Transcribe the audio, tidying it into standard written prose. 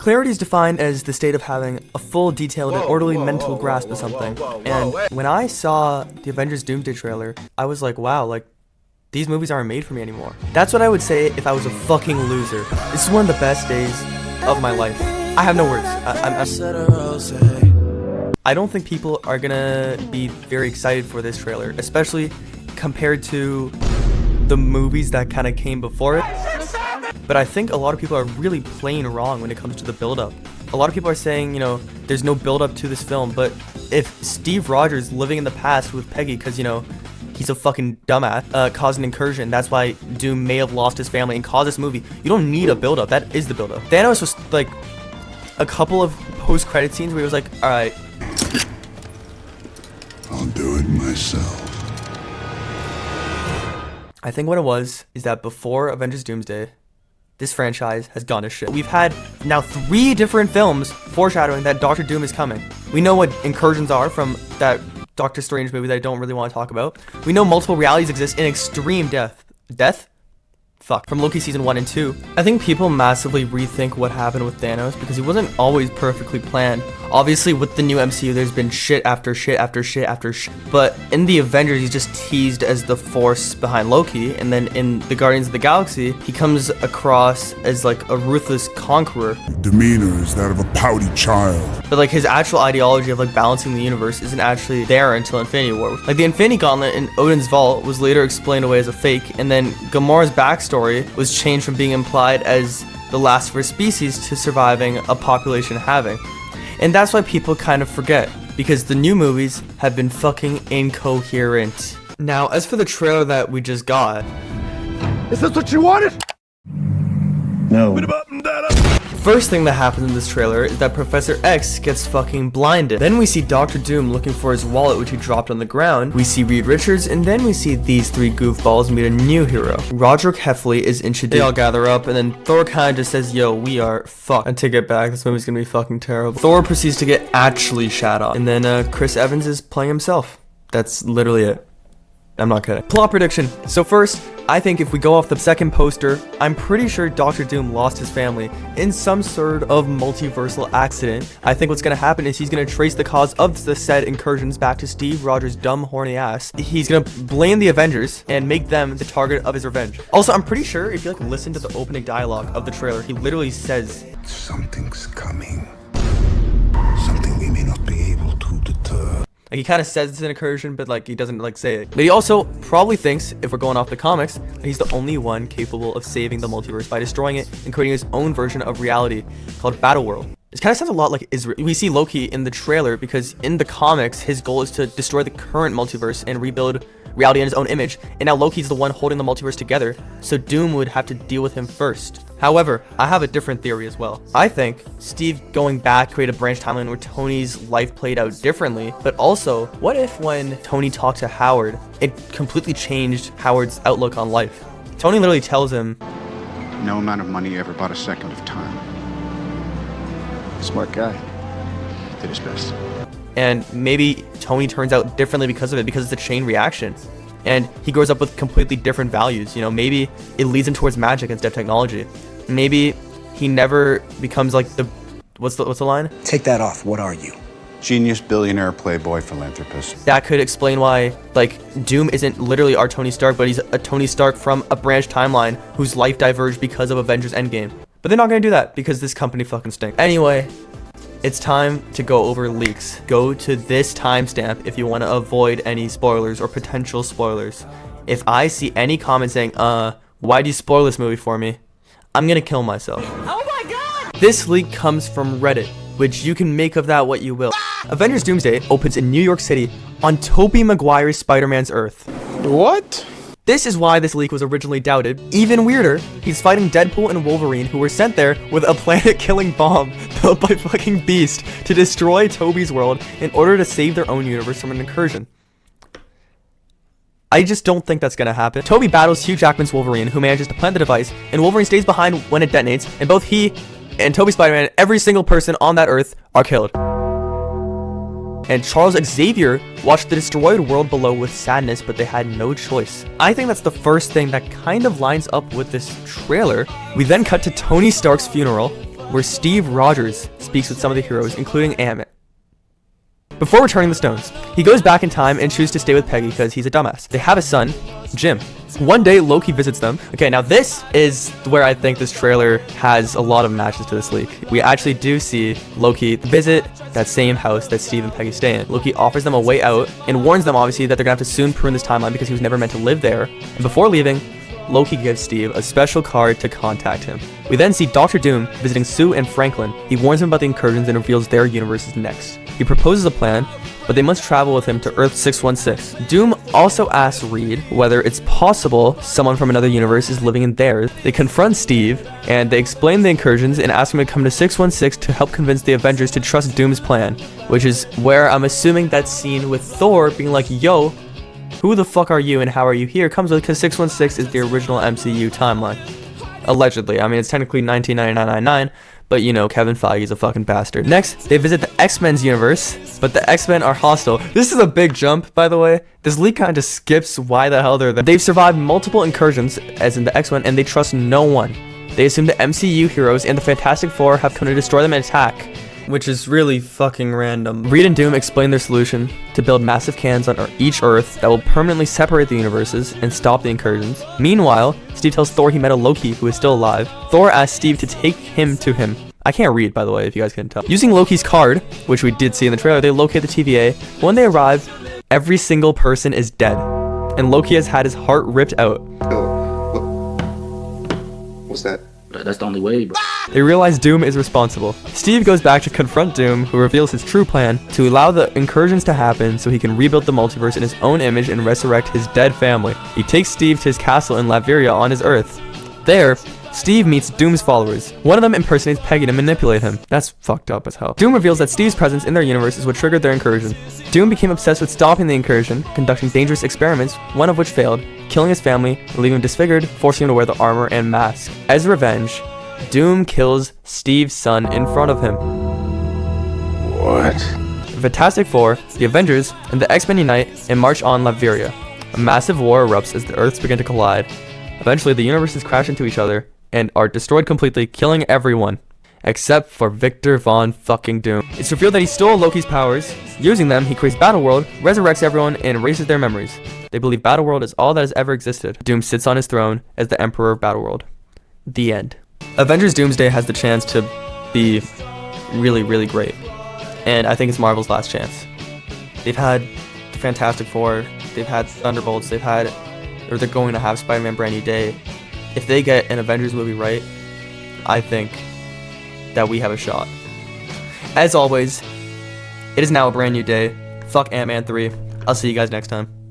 Clarity is defined as the state of having a full, detailed, and orderly mental grasp of something. And when I saw the Avengers Doomsday trailer, I was like, wow, like, these movies aren't made for me anymore. That's what I would say if I was a fucking loser. This is one of the best days of my life. I have no words. I don't think people are gonna be very excited for this trailer, especially compared to the movies that kind of came before it. But I think a lot of people are really playing wrong when it comes to the build-up. A lot of people are saying, you know, there's no build-up to this film, but if Steve Rogers living in the past with Peggy, because, you know, he's a fucking dumbass, caused an incursion, that's why Doom may have lost his family and caused this movie. You don't need a build-up, that is the build-up. Thanos was like a couple of post-credit scenes where he was like, alright, I'll do it myself. I think what it was is that before Avengers Doomsday, this franchise has gone to shit. We've had now 3 different films foreshadowing that Doctor Doom is coming. We know what incursions are from that Doctor Strange movie that I don't really want to talk about. We know multiple realities exist in extreme death? Fuck. From Loki season 1 and 2. I think people massively rethink what happened with Thanos because he wasn't always perfectly planned. Obviously, with the new MCU, there's been shit after shit after shit after shit. But in the Avengers, he's just teased as the force behind Loki. And then in the Guardians of the Galaxy, he comes across as like a ruthless conqueror. Demeanor is that of a pouty child. But like his actual ideology of like balancing the universe isn't actually there until Infinity War. Like the Infinity Gauntlet in Odin's Vault was later explained away as a fake. And then Gamora's backstory was changed from being implied as the last of her species to surviving a population halving. And that's why people kind of forget, because the new movies have been fucking incoherent. Now, as for the trailer that we just got... Is this what you wanted? No. First thing that happens in this trailer is that Professor X gets fucking blinded. Then we see Doctor Doom looking for his wallet, which he dropped on the ground. We see Reed Richards, and then we see these 3 goofballs meet a new hero. Roderick Heffley is introduced. They all gather up, and then Thor kind of just says, yo, we are fucked. And take it back, this movie's gonna be fucking terrible. Thor proceeds to get actually shat on. And then Chris Evans is playing himself. That's literally it. I'm not kidding. Plot prediction. So first, I think if we go off the second poster, I'm pretty sure Doctor Doom lost his family in some sort of multiversal accident. I think what's gonna happen is he's gonna trace the cause of the said incursions back to Steve Rogers' dumb horny ass. He's gonna blame the Avengers and make them the target of his revenge. Also, I'm pretty sure if you like listen to the opening dialogue of the trailer, he literally says, Something's coming. Something we may not be able to deter. Like he kind of says it's an incursion, but like he doesn't like say it. But he also probably thinks, if we're going off the comics, that he's the only one capable of saving the multiverse by destroying it and creating his own version of reality called Battle World. It kind of sounds a lot like Israel. We see Loki in the trailer because in the comics, his goal is to destroy the current multiverse and rebuild reality in his own image. And now Loki's the one holding the multiverse together, so Doom would have to deal with him first. However, I have a different theory as well. I think Steve going back created a branch timeline where Tony's life played out differently, but also, what if when Tony talked to Howard, it completely changed Howard's outlook on life? Tony literally tells him, no amount of money ever bought a second of time. Smart guy. Did his best. And maybe Tony turns out differently because of it, because it's a chain reaction. And he grows up with completely different values. You know, maybe it leads him towards magic instead of technology. Maybe he never becomes like the, what's the line? Take that off. What are you? Genius, billionaire, playboy, philanthropist. That could explain why, like, Doom isn't literally our Tony Stark, but he's a Tony Stark from a branch timeline whose life diverged because of Avengers Endgame. But they're not gonna do that because this company fucking stinks. Anyway, it's time to go over leaks. Go to this timestamp if you want to avoid any spoilers or potential spoilers. If I see any comment saying, why'd you spoil this movie for me? I'm gonna kill myself. Oh my god! This leak comes from Reddit, which you can make of that what you will. Avengers Doomsday opens in New York City on Tobey Maguire's Spider-Man's Earth. What? This is why this leak was originally doubted. Even weirder, he's fighting Deadpool and Wolverine, who were sent there with a planet-killing bomb built by fucking Beast to destroy Tobey's world in order to save their own universe from an incursion. I just don't think that's gonna happen. Tobey battles Hugh Jackman's Wolverine, who manages to plant the device, and Wolverine stays behind when it detonates, and both he and Tobey Spider-Man, every single person on that Earth, are killed. And Charles Xavier watched the destroyed world below with sadness, but they had no choice. I think that's the first thing that kind of lines up with this trailer. We then cut to Tony Stark's funeral, where Steve Rogers speaks with some of the heroes, including Ant-Man. Before returning the stones, he goes back in time and chooses to stay with Peggy because he's a dumbass. They have a son, Jim. One day, Loki visits them. Okay, now this is where I think this trailer has a lot of matches to this leak. We actually do see Loki visit that same house that Steve and Peggy stay in. Loki offers them a way out and warns them, obviously, that they're gonna have to soon prune this timeline because he was never meant to live there. And before leaving, Loki gives Steve a special card to contact him. We then see Dr. Doom visiting Sue and Franklin. He warns them about the incursions and reveals their universe is next. He proposes a plan, but they must travel with him to Earth 616. Doom also asks Reed whether it's possible someone from another universe is living in theirs. They confront Steve, and they explain the incursions and ask him to come to 616 to help convince the Avengers to trust Doom's plan, which is where I'm assuming that scene with Thor being like, yo, who the fuck are you and how are you here comes with, because 616 is the original MCU timeline. Allegedly. I mean, it's technically 1999, but you know, Kevin Feige's a fucking bastard. Next, they visit the X-Men's universe, but the X-Men are hostile. This is a big jump, by the way. This leak kind of just skips why the hell they're there. They've survived multiple incursions, as in the X-Men, and they trust no one. They assume the MCU heroes and the Fantastic Four have come to destroy them and attack, which is really fucking random. Reed and Doom explain their solution to build massive cannons on each Earth that will permanently separate the universes and stop the incursions. Meanwhile, Steve tells Thor he met a Loki who is still alive. Thor asks Steve to take him to him. I can't read, by the way, if you guys couldn't tell. Using Loki's card, which we did see in the trailer, they locate the TVA. When they arrive, every single person is dead, and Loki has had his heart ripped out. What's that? That's the only way, bro. They realize Doom is responsible. Steve goes back to confront Doom, who reveals his true plan to allow the incursions to happen so he can rebuild the multiverse in his own image and resurrect his dead family. He takes Steve to his castle in Latveria on his Earth. There, Steve meets Doom's followers. One of them impersonates Peggy to manipulate him. That's fucked up as hell. Doom reveals that Steve's presence in their universe is what triggered their incursion. Doom became obsessed with stopping the incursion, conducting dangerous experiments, one of which failed, killing his family, leaving him disfigured, forcing him to wear the armor and mask. As revenge, Doom kills Steve's son in front of him. What? The Fantastic Four, the Avengers, and the X-Men unite and march on Latveria. A massive war erupts as the Earths begin to collide. Eventually, the universes crash into each other and are destroyed completely, killing everyone. Except for Victor Von fucking Doom. It's revealed that he stole Loki's powers. Using them, he creates Battleworld, resurrects everyone, and erases their memories. They believe Battleworld is all that has ever existed. Doom sits on his throne as the Emperor of Battleworld. The end. Avengers Doomsday has the chance to be really, really great. And I think it's Marvel's last chance. They've had the Fantastic Four, they've had Thunderbolts, they're going to have Spider-Man Brand New Day. If they get an Avengers movie right, I think that we have a shot. As always, it is now a brand new day. Fuck Ant-Man 3. I'll see you guys next time.